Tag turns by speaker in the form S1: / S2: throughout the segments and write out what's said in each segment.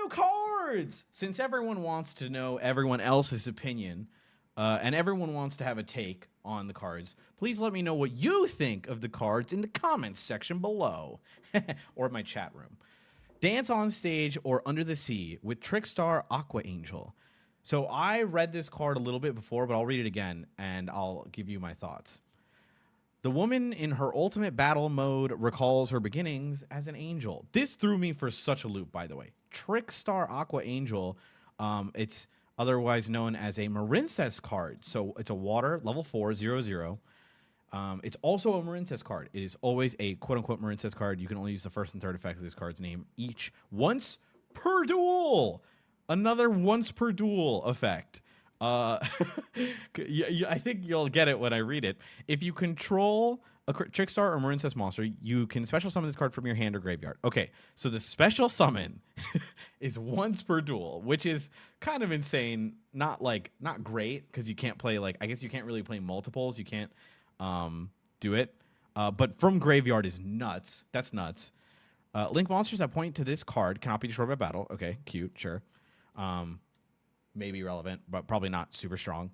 S1: Review cards! Since everyone wants to know everyone else's opinion, and everyone wants to have a take on the cards, please let me know what you think of the cards in the comments section below. Or my chat room. Dance on Stage or Under the Sea with Trickstar Aqua Angel. So I read this card a little bit before, but I'll read it again, and I'll give you my thoughts. The woman in her ultimate battle mode recalls her beginnings as an angel. This threw me for such a loop, by the way. Trickstar Aqua Angel, it's otherwise known as a Marincess card. So it's a water, level 4, 0/0. It's also a Marincess card. It is always a quote-unquote Marincess card. You can only use the first and third effect of this card's name each once per duel. Another once per duel effect. I think you'll get it when I read it. If you control a Trickstar or Marincess monster, you can special summon this card from your hand or graveyard. Okay, so the special summon is once per duel, which is kind of insane. Not great, because you can't play, I guess you can't really play multiples. You can't do it. But from graveyard is nuts. That's nuts. Link monsters that point to this card cannot be destroyed by battle. Okay, cute, sure. Maybe relevant, but probably not super strong.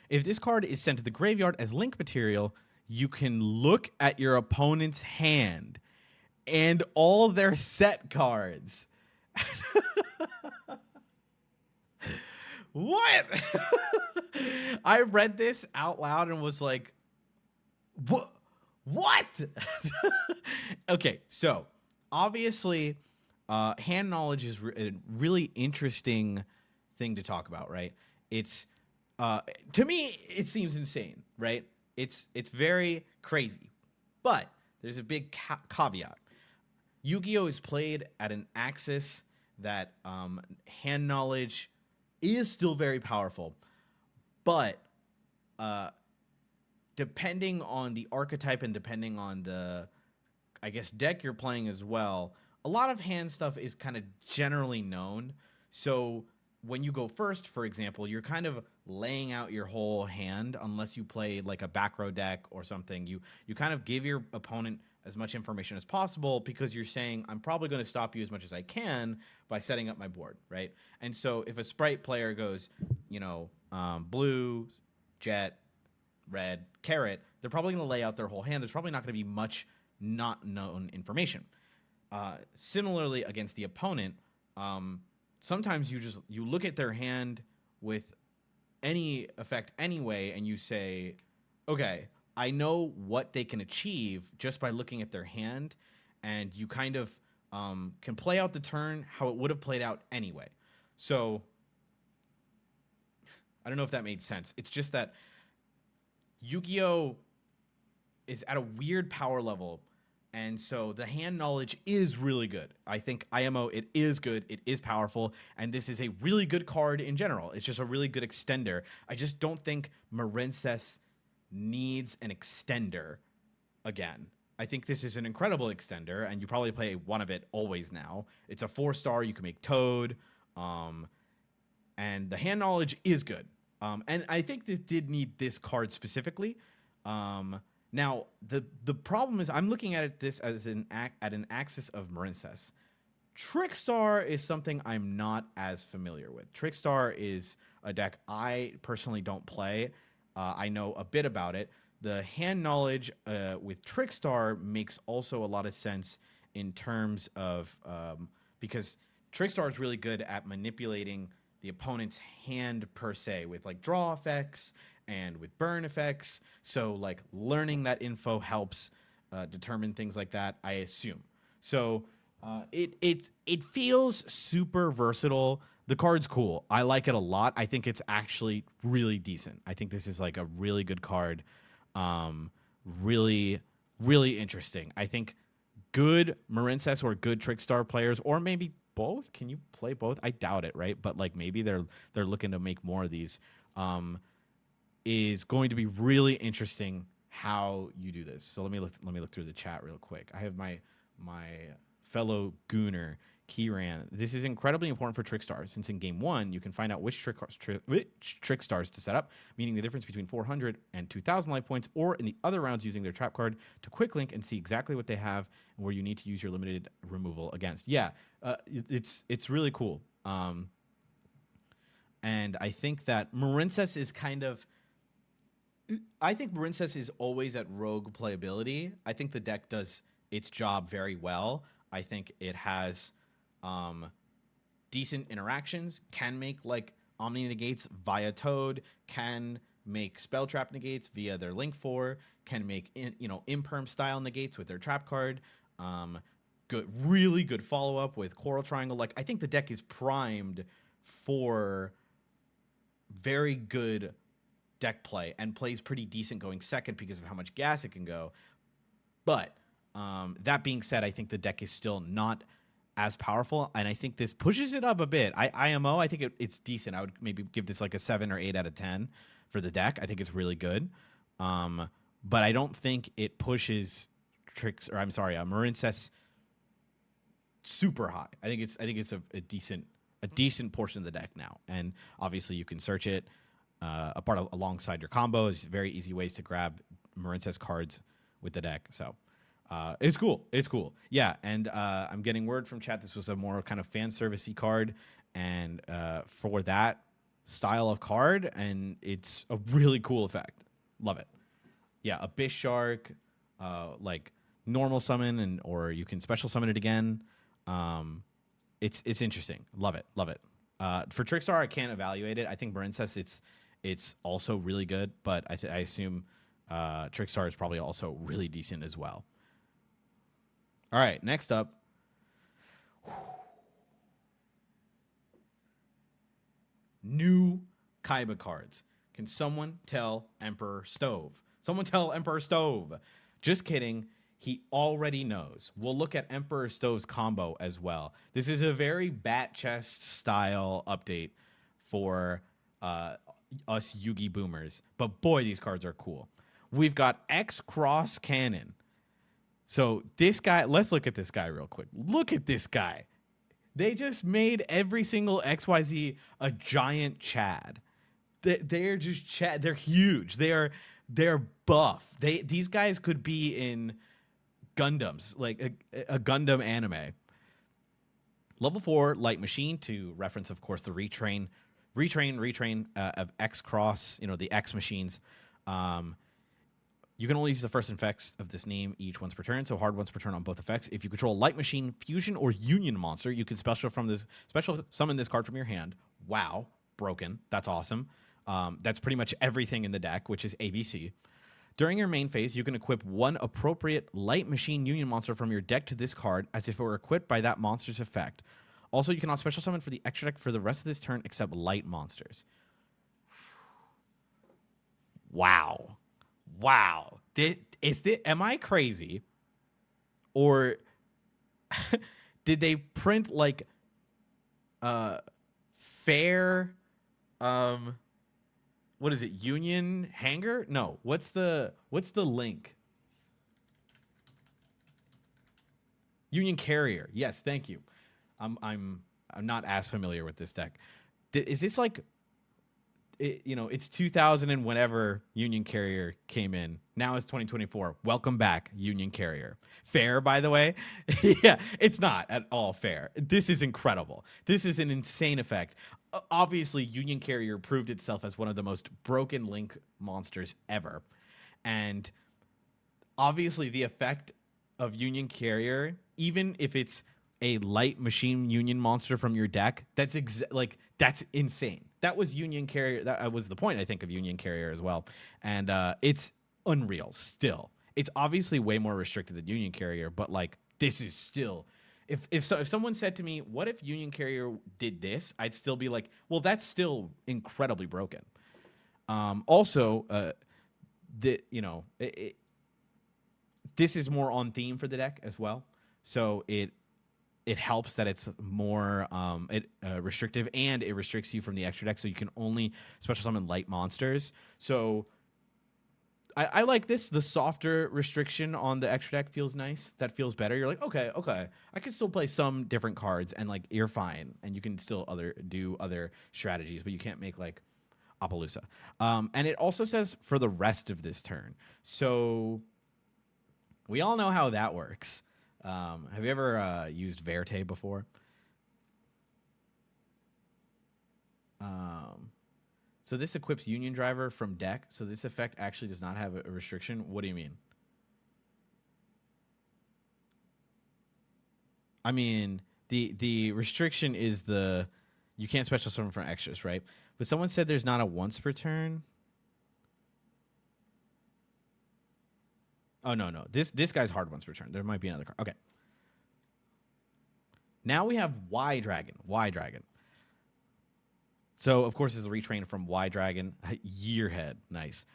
S1: If this card is sent to the graveyard as link material, you can look at your opponent's hand and all their set cards. What? I read this out loud and was like, what? Okay, so obviously, hand knowledge is a really interesting thing to talk about, right? It's to me, it seems insane, right? It's very crazy, but there's a big caveat. Yu-Gi-Oh is played at an axis that hand knowledge is still very powerful, but depending on the archetype and depending on the, I guess, deck you're playing as well, a lot of hand stuff is kind of generally known. So when you go first, for example, you're kind of laying out your whole hand, unless you play like a back row deck or something. You kind of give your opponent as much information as possible, because you're saying, I'm probably going to stop you as much as I can by setting up my board, right? And so if a Sprite player goes, blue, jet, red, carrot, they're probably going to lay out their whole hand. There's probably not going to be much not known information. Similarly, against the opponent, sometimes you look at their hand with any effect anyway, and you say, okay, I know what they can achieve just by looking at their hand, and you kind of can play out the turn how it would have played out anyway. So I don't know if that made sense. It's just that Yu-Gi-Oh is at a weird power level, and so the hand knowledge is really good. I think IMO, it is good, it is powerful, and this is a really good card in general. It's just a really good extender. I just don't think Marincess needs an extender again. I think this is an incredible extender, and you probably play one of it always now. It's a 4-star, you can make Toad, and the hand knowledge is good. And I think this did need this card specifically. Now, the problem is I'm looking at this as an axis of Marincess. Trickstar is something I'm not as familiar with. Trickstar is a deck I personally don't play. I know a bit about it. The hand knowledge with Trickstar makes also a lot of sense in terms of because Trickstar is really good at manipulating the opponent's hand per se, with like draw effects and with burn effects. So like learning that info helps determine things like that, I assume. So it feels super versatile. The card's cool. I like it a lot. I think it's actually really decent. I think this is like a really good card. Really, really interesting. I think good Marincess or good Trickstar players, or maybe both. Can you play both? I doubt it, right? But like maybe they're looking to make more of these. Is going to be really interesting how you do this. So let me look through the chat real quick. I have my fellow Gooner Keyran. This is incredibly important for Trickstars, since in Game 1, you can find out which Trickstars to set up, meaning the difference between 400 and 2,000 life points, or in the other rounds using their trap card to quick link and see exactly what they have and where you need to use your limited removal against. Yeah, it's really cool. And I think that Marincess is kind of... I think Marincess is always at rogue playability. I think the deck does its job very well. I think it has decent interactions, can make like Omni negates via Toad, can make Spell Trap negates via their Link 4, can make Imperm style negates with their trap card. Really good follow up with Coral Triangle. Like, I think the deck is primed for very good deck play and plays pretty decent going second because of how much gas it can go. But that being said, I think the deck is still not as powerful, and I think this pushes it up a bit. IMO, I think it's decent. I would maybe give this like a 7 or 8 out of 10 for the deck. I think it's really good. But I don't think it pushes Marincess super high. I think it's a decent portion of the deck now. And obviously you can search it alongside your combo. There's very easy ways to grab Marincess cards with the deck. So it's cool. It's cool. Yeah, and I'm getting word from chat this was a more kind of fan servicey card, and for that style of card, and it's a really cool effect. Love it. Yeah, Abyss Shark, like normal summon, or you can special summon it again. It's interesting. Love it. For Trickstar, I can't evaluate it. I think Marincess, it's also really good, but I assume Trickstar is probably also really decent as well. All right, next up. New Kaiba cards. Can someone tell Emperor Stove? Someone tell Emperor Stove. Just kidding. He already knows. We'll look at Emperor Stove's combo as well. This is a very bat chest style update for us Yugi boomers. But boy, these cards are cool. We've got X Cross Cannon. So this guy, let's look at this guy real quick. Look at this guy. They just made every single XYZ a giant Chad. They're just Chad. They're huge. They're buff. These guys could be in Gundams, like a Gundam anime. Level 4 Light Machine, to reference, of course, the retrain of X Cross, the X machines. You can only use the first effects of this name each once per turn, so hard once per turn on both effects. If you control a Light Machine, Fusion, or Union monster, you can special summon this card from your hand. Wow, broken. That's awesome. That's pretty much everything in the deck, which is ABC. During your main phase, you can equip one appropriate Light Machine Union monster from your deck to this card as if it were equipped by that monster's effect. Also, you cannot special summon for the extra deck for the rest of this turn except light monsters. Wow. Am I crazy? Or did they print like fair what is it? Union Hanger? No. What's the link? Union Carrier. Yes, thank you. I'm not as familiar with this deck. Is this like it's 2000 and whenever Union Carrier came in. Now it's 2024. Welcome back, Union Carrier. Fair, by the way? Yeah, it's not at all fair. This is incredible. This is an insane effect. Obviously, Union Carrier proved itself as one of the most broken Link monsters ever. And obviously, the effect of Union Carrier, even if it's a Light Machine Union monster from your deck, that's insane. That was Union Carrier. That was the point, I think, of Union Carrier as well. And it's unreal still. It's obviously way more restricted than Union Carrier, but like this is still... If someone said to me, what if Union Carrier did this? I'd still be like, well, that's still incredibly broken. This is more on theme for the deck as well. So it helps that it's more restrictive, and it restricts you from the extra deck, so you can only special summon light monsters. So I like this. The softer restriction on the extra deck feels nice. That feels better. You're like, okay, I can still play some different cards, and like you're fine, and you can still do other strategies, but you can't make like Appaloosa. And it also says for the rest of this turn. So we all know how that works. Have you ever used Verte before? So this equips Union Driver from deck. So this effect actually does not have a restriction. What do you mean? I mean, the restriction is you can't special summon from extras, right? But someone said there's not a once per turn. Oh, no. This guy's hard once per turn. There might be another card. Okay. Now we have Y Dragon. So, of course, this is a retrain from Y Dragon. Yearhead. Nice.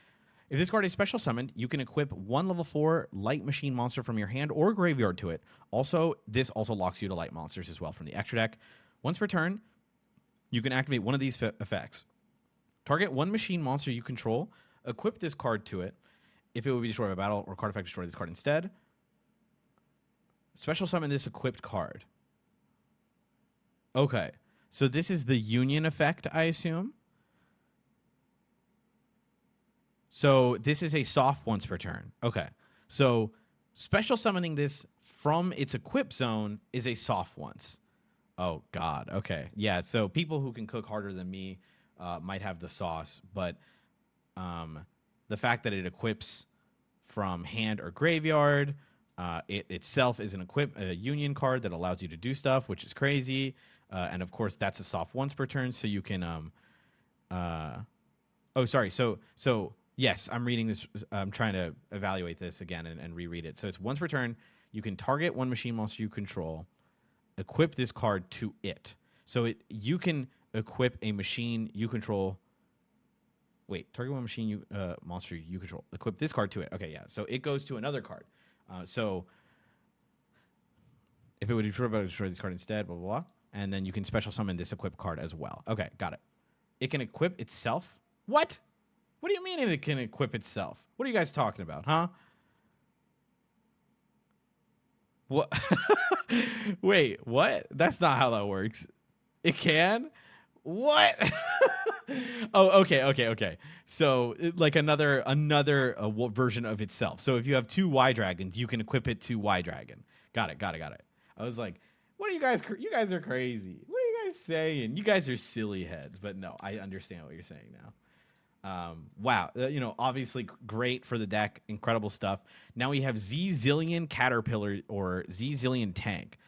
S1: If this card is special summoned, you can equip one level 4 light machine monster from your hand or graveyard to it. Also, this also locks you to light monsters as well from the extra deck. Once per turn, you can activate one of these effects. Target one machine monster you control. Equip this card to it. If it would be destroyed by battle or card effect, destroy this card instead. Special summon this equipped card. Okay. So this is the Union effect, I assume. So this is a soft once per turn. Okay. So special summoning this from its equip zone is a soft once. Oh, God. Okay. Yeah, so people who can cook harder than me might have the sauce, but the fact that it equips from hand or graveyard, it itself is a Union card that allows you to do stuff, which is crazy. And, of course, that's a soft once per turn, so you can oh, sorry. So yes, I'm reading this. I'm trying to evaluate this again and reread it. So it's once per turn. You can target one machine monster you control, equip this card to it. So you can equip a machine you control. Wait, target one machine monster you control. Equip this card to it. Okay, yeah. So it goes to another card. So if it would destroy this card instead, blah, blah, blah. And then you can special summon this equip card as well. Okay, got it. It can equip itself? What? What do you mean it can equip itself? What are you guys talking about, huh? What? Wait, what? That's not how that works. It can? What? Oh, okay. So, like another version of itself. So if you have two Y Dragons, you can equip it to Y Dragon. Got it. I was like, what are you guys are crazy. What are you guys saying? You guys are silly heads. But no, I understand what you're saying now. Wow. Obviously great for the deck. Incredible stuff. Now we have Z-Zillion Caterpillar or Z-Zillion Tank.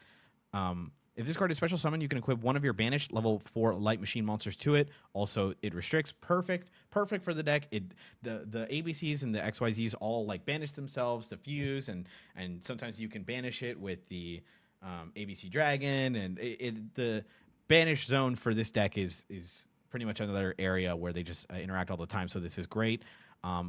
S1: If this card is special summon, you can equip one of your banished level 4 light machine monsters to it. Also, it restricts. Perfect for the deck. The ABCs and the XYZs all like banish themselves to fuse, and sometimes you can banish it with the ABC Dragon, and the banish zone for this deck is pretty much another area where they just interact all the time. So this is great.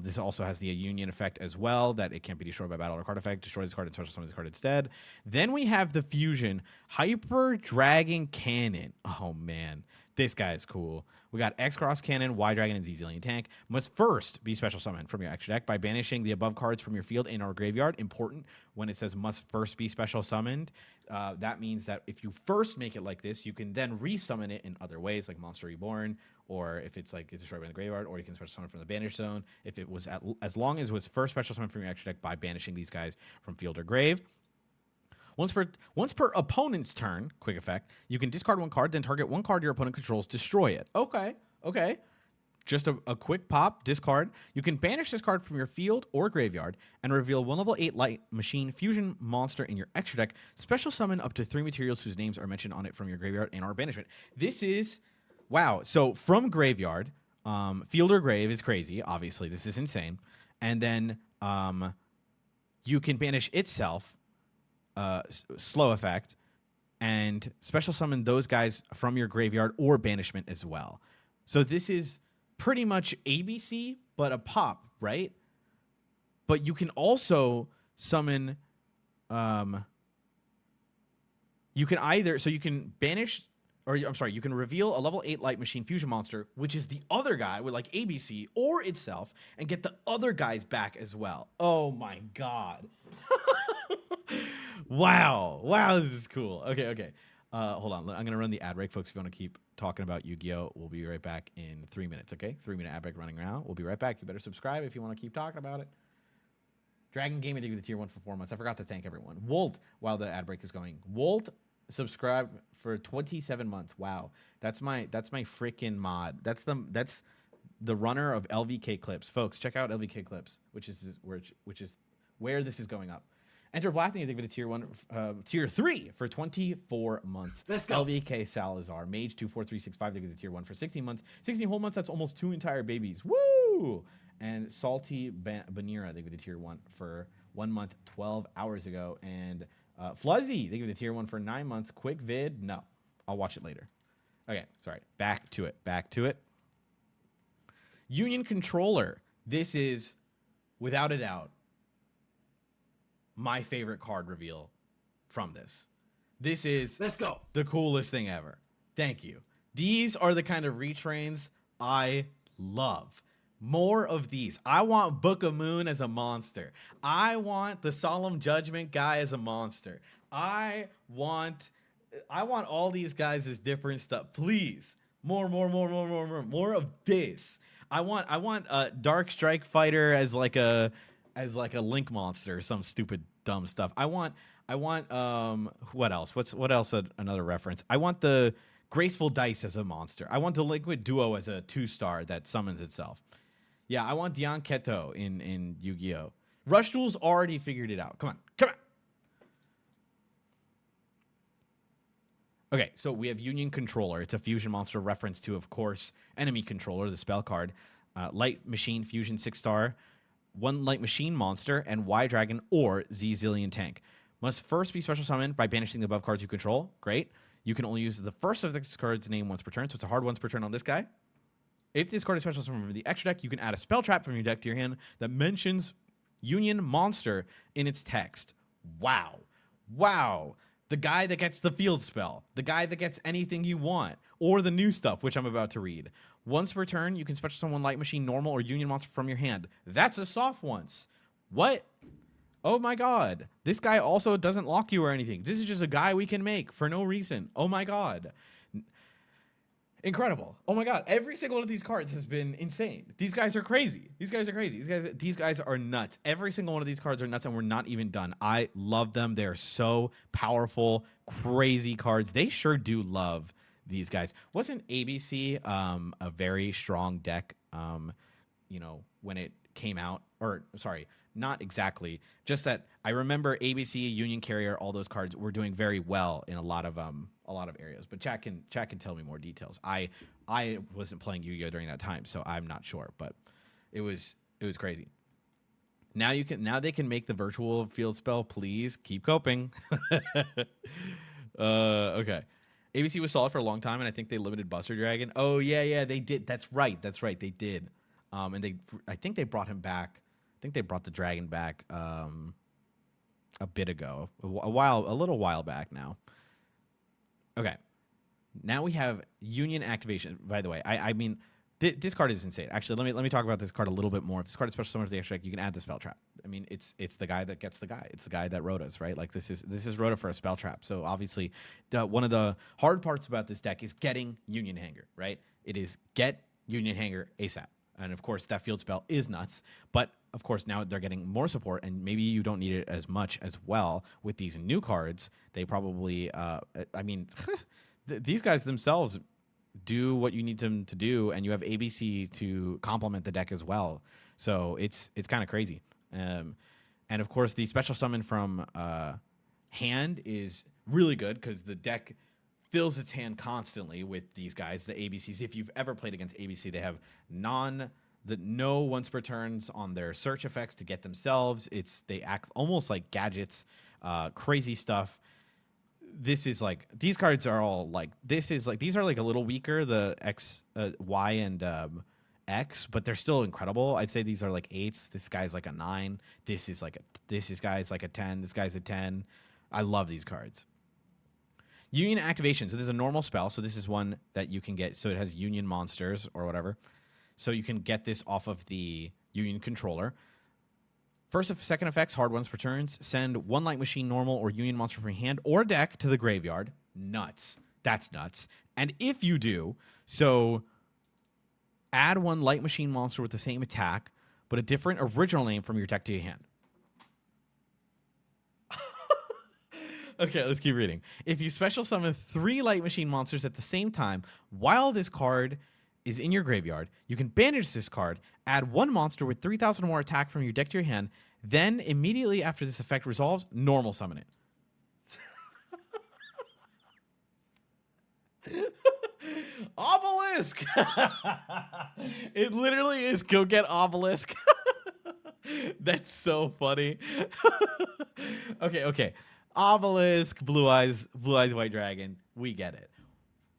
S1: This also has the Union effect as well, that it can't be destroyed by battle or card effect. Destroy this card and special summon this card instead. Then we have the fusion Hyper Dragon Cannon. Oh man, this guy is cool. We got X-Cross Cannon, Y Dragon, and Z-Zillion Tank. Must first be special summoned from your extra deck by banishing the above cards from your field and or graveyard. Important when it says must first be special summoned. That means that if you first make it like this, you can then resummon it in other ways, like Monster Reborn, or if it's like it's destroyed by the graveyard, or you can special summon from the banish zone. If it was as long as it was first special summon from your extra deck by banishing these guys from field or grave. Once per opponent's turn, quick effect, you can discard one card, then target one card your opponent controls, destroy it. Okay. Just a quick pop, discard. You can banish this card from your field or graveyard and reveal one level 8 light machine fusion monster in your extra deck. Special summon up to 3 materials whose names are mentioned on it from your graveyard and/or banishment. This is, wow. So from graveyard, field or grave is crazy. Obviously, this is insane. And then you can banish itself, slow effect, and special summon those guys from your graveyard or banishment as well. So this is pretty much ABC, but a pop, right? But you can also summon, you can banish I'm sorry, you can reveal a level 8 light machine fusion monster, which is the other guy with like ABC or itself, and get the other guys back as well. Oh my god. Wow. Wow, this is cool. Okay. Hold on. I'm going to run the ad break, folks. If you want to keep talking about Yu-Gi-Oh, we'll be right back in 3 minutes, okay? 3-minute ad break running around. We'll be right back. You better subscribe if you want to keep talking about it. Dragon Gaming, thank you for the tier 1 for 4 months. I forgot to thank everyone. Wolt, while the ad break is going. Wolt, subscribe for 27 months. Wow. That's my freaking mod. That's the runner of LVK clips. Folks, check out LVK clips, which is where this is going up. Enter Black, thank you for the tier 3 for 24 months.
S2: Let's go.
S1: LVK Salazar, Mage 24365, thank you for the tier 1 for 16 months. 16 whole months, that's almost 2 entire babies. Woo! And Salty Banira, they give the tier 1 for 1 month, 12 hours ago. And Fluzzy, they give the tier 1 for 9 months. Quick vid, no. I'll watch it later. Okay, sorry. Back to it. Union Controller. This is, without a doubt, my favorite card reveal from this. This is
S2: Let's go.
S1: The coolest thing ever. Thank you. These are the kind of retrains I love. More of these. I want Book of Moon as a monster. I want the Solemn Judgment guy as a monster. I want all these guys as different stuff. Please. More of this. I want Dark Strike Fighter as like a Link monster or some stupid dumb stuff. I want what else? What else another reference? I want the Graceful Dice as a monster. I want the Liquid Duo as a 2-star that summons itself. Yeah, I want Dion Keto in Yu-Gi-Oh! Rush Duel's already figured it out. Come on. Okay, so we have Union Controller. It's a fusion monster reference to, of course, Enemy Controller, the spell card. Light Machine Fusion 6-star. 1 Light Machine monster, and Y Dragon or Z Zillion Tank. Must first be special summoned by banishing the above cards you control. Great. You can only use the first of this card's name once per turn, so it's a hard once per turn on this guy. If this card is special summoned from the extra deck, you can add a spell trap from your deck to your hand that mentions Union Monster in its text. Wow. The guy that gets the field spell. The guy that gets anything you want. Or the new stuff, which I'm about to read. Once per turn, you can special summon Light Machine, Normal, or Union Monster from your hand. That's a soft once. What? Oh my god. This guy also doesn't lock you or anything. This is just a guy we can make for no reason. Oh my god. Incredible. Oh my god. Every single one of these cards has been insane. These guys are crazy. These guys are nuts. Every single one of these cards are nuts, and we're not even done. I love them. They're so powerful, crazy cards. They sure do love these guys. Wasn't ABC a very strong deck, when it came out? Or, sorry, not exactly. Just that I remember ABC, Union Carrier, all those cards were doing very well in a lot of areas. But chat can tell me more details. I wasn't playing Yu-Gi-Oh during that time, so I'm not sure. But it was crazy. Now they can make the virtual field spell. Please keep coping. Okay. ABC was solid for a long time, and I think they limited Buster Dragon. Oh yeah, they did. That's right, they did. And I think they brought him back. I think they brought the dragon back a bit ago, a little while back now. Okay, now we have Union activation. By the way, I mean this card is insane. Actually, let me talk about this card a little bit more. If this card is special summons the extra deck, you can add the spell trap. I mean, it's the guy that gets the guy. It's the guy that wrote us, right? Like this is Rhoda for a spell trap. So obviously, one of the hard parts about this deck is getting Union Hanger, right? It is get Union Hanger ASAP. And of course, that field spell is nuts. But of course, now they're getting more support, and maybe you don't need it as much as well with these new cards. They probably, these guys themselves do what you need them to do, and you have ABC to complement the deck as well. So it's kind of crazy. And of course, the special summon from hand is really good because the deck fills its hand constantly with these guys, the ABCs. If you've ever played against ABC, they have no once per turns on their search effects to get themselves. They act almost like gadgets, crazy stuff. This is like, these cards are all like, these are like a little weaker, the X, Y, and X, but they're still incredible. I'd say these are like 8s. This guy's like a 9. This guy's like a 10. This guy's a 10. I love these cards. Union activation. So this is a normal spell. So this is one that you can get. So it has Union monsters or whatever. So you can get this off of the Union controller. First and second effects, hard ones per turns. Send one Light Machine normal or Union monster from your hand or deck to the graveyard. Nuts. That's nuts. And if you do, so add one Light Machine monster with the same attack, but a different original name from your deck to your hand. Okay, let's keep reading. If you special summon 3 Light Machine monsters at the same time while this card is in your graveyard, you can banish this card, add 1 monster with 3,000 or more attack from your deck to your hand, then immediately after this effect resolves, normal summon it. Obelisk! It literally is go get Obelisk. That's so funny. Okay. Obelisk, Blue Eyes, White Dragon. We get it.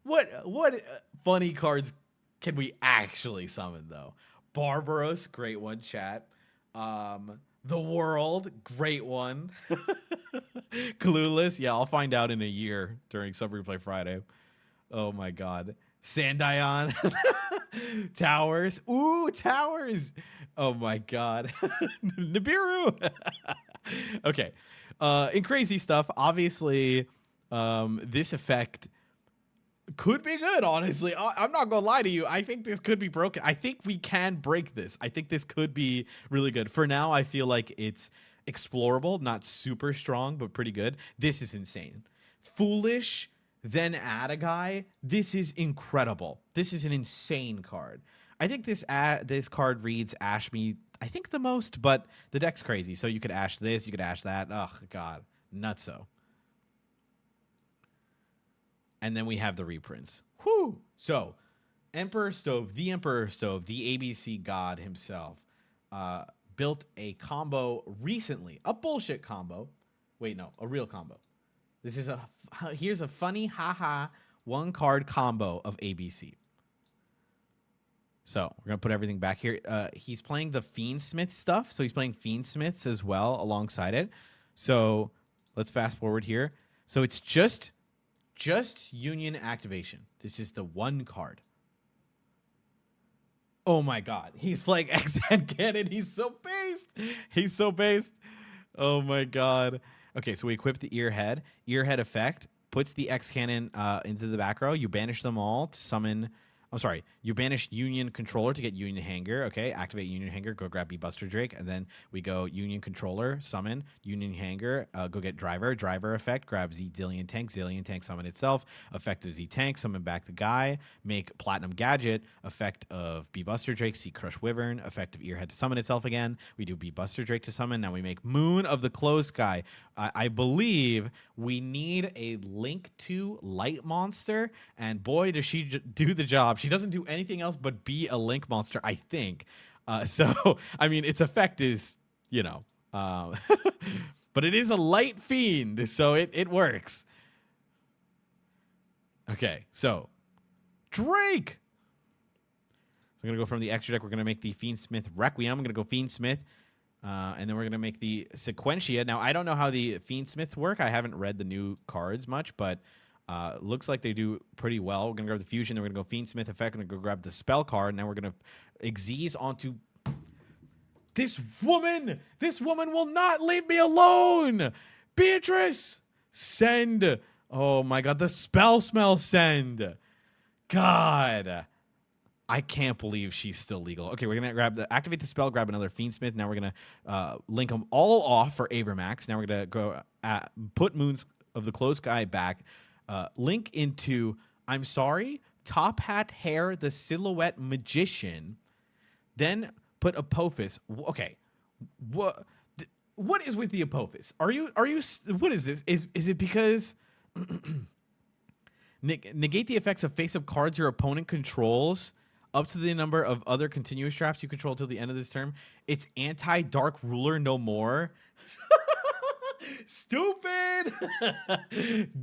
S1: What funny cards can we actually summon though? Barbaros, great one, chat. The World, great one. Clueless, yeah, I'll find out in a year during Summer Replay Friday. Oh my god. Sandion. Towers. Ooh, Towers. Oh my god. Nibiru. Okay. In crazy stuff, obviously, this effect could be good, honestly. I'm not gonna lie to you. I think this could be broken. I think we can break this. I think this could be really good. For now, I feel like it's explorable, not super strong, but pretty good. This is insane. Foolish, then add a guy. This is incredible. This is an insane card. I think this card reads Ash me, I think, the most, but the deck's crazy. So you could Ash this, you could Ash that. Oh, God. Nutso. And then we have the reprints. Whew. So, Emperor Stove, the ABC god himself, built a combo recently. A bullshit combo. Wait, no, a real combo. Here's a funny, haha, 1-card combo of ABC. So we're going to put everything back here. He's playing the Fiendsmith stuff. So he's playing Fiendsmiths as well alongside it. So let's fast forward here. So it's just Union activation. This is the 1 card. Oh my god. He's playing X-Head Cannon. He's so based. Oh my god. Okay, so we equip the Earhead. Earhead effect puts the X Cannon into the back row. You banish them all to summon... I'm sorry. You banish Union Controller to get Union Hanger. Okay, activate Union Hanger. Go grab Buster Drake, and then we go Union Controller, summon Union Hanger. Go get Driver. Driver effect. Grab Zillion Tank. Zillion Tank summon itself. Effect of Z Tank. Summon back the guy. Make Platinum Gadget. Effect of Buster Drake. See Crush Wyvern. Effect of Earhead to summon itself again. We do Buster Drake to summon. Now we make Moon of the Closed Sky. I believe we need a Link to Light Monster, and boy, does she do the job. She doesn't do anything else but be a Link monster, I think. So, I mean, its effect is, but it is a light fiend, so it works. Okay, so Drake. So I'm going to go from the extra deck. We're going to make the Fiendsmith Requiem. I'm going to go Fiendsmith. And then we're going to make the Sequentia. Now, I don't know how the Fiendsmiths work. I haven't read the new cards much, but looks like they do pretty well. We're going to grab the Fusion. Then we're going to go Fiendsmith effect. We're going to go grab the Spell card. And now we're going to Xyz onto this woman. This woman will not leave me alone. Beatrice, send. Oh, my God. The Spell Smell send. God. I can't believe she's still legal. Okay, we're going to activate the spell, grab another Fiendsmith. Now we're going to link them all off for Avermax. Now we're going to go put Moons of the Closed Sky back. Link into, I'm sorry, Top Hat Hair, the Silhouette Magician. Then put Apophis. Okay, what is with the Apophis? Are you, what is this? Is it because... negate the effects of face-up cards your opponent controls up to the number of other continuous traps you control till the end of this term. It's anti-Dark Ruler no more. Stupid.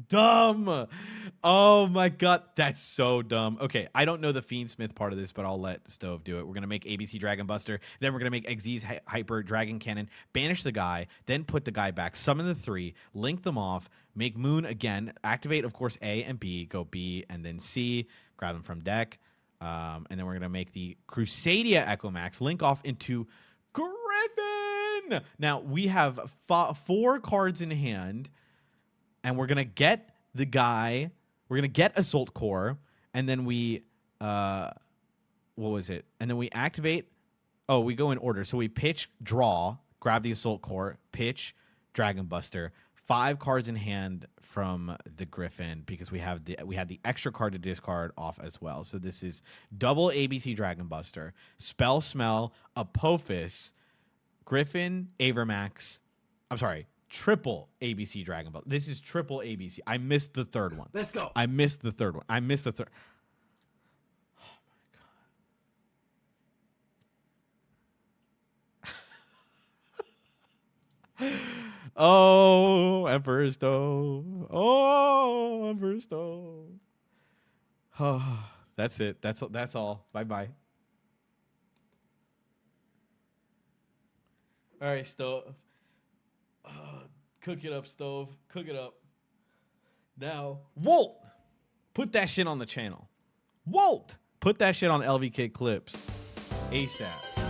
S1: Dumb. Oh my god, that's so dumb. Okay, I don't know the Fiendsmith part of this, but I'll let Stove do it. We're gonna make ABC Dragon Buster, then we're gonna make Xyz's Hyper Dragon Cannon, banish the guy, then put the guy back, summon the 3, link them off, make Moon again, activate of course A and B, go B and then C, grab them from deck, and then we're gonna make the Crusadia Echo Max, link off into Griffin. Now we have 4 cards in hand, and we're gonna get the guy. We're gonna get Assault Core, and then we what was it? And then we activate. Oh, we go in order. So we pitch, draw, grab the Assault Core, pitch, Dragon Buster. 5 cards in hand from the Griffin because we had the extra card to discard off as well. So this is double ABC Dragon Buster, Spell Smell, Apophis, Griffin, Avermax. I'm sorry, triple ABC Dragon Buster. This is triple ABC. I missed the third one.
S2: Let's go.
S1: I missed the third one. I missed the third. Oh my god. Oh, Emperor Stove. Oh, Emperor Stove. Oh, that's it. That's all. Bye-bye. All right, Stove. Cook it up, Stove. Cook it up. Now, Walt, put that shit on the channel. Walt, put that shit on LVK Clips. ASAP.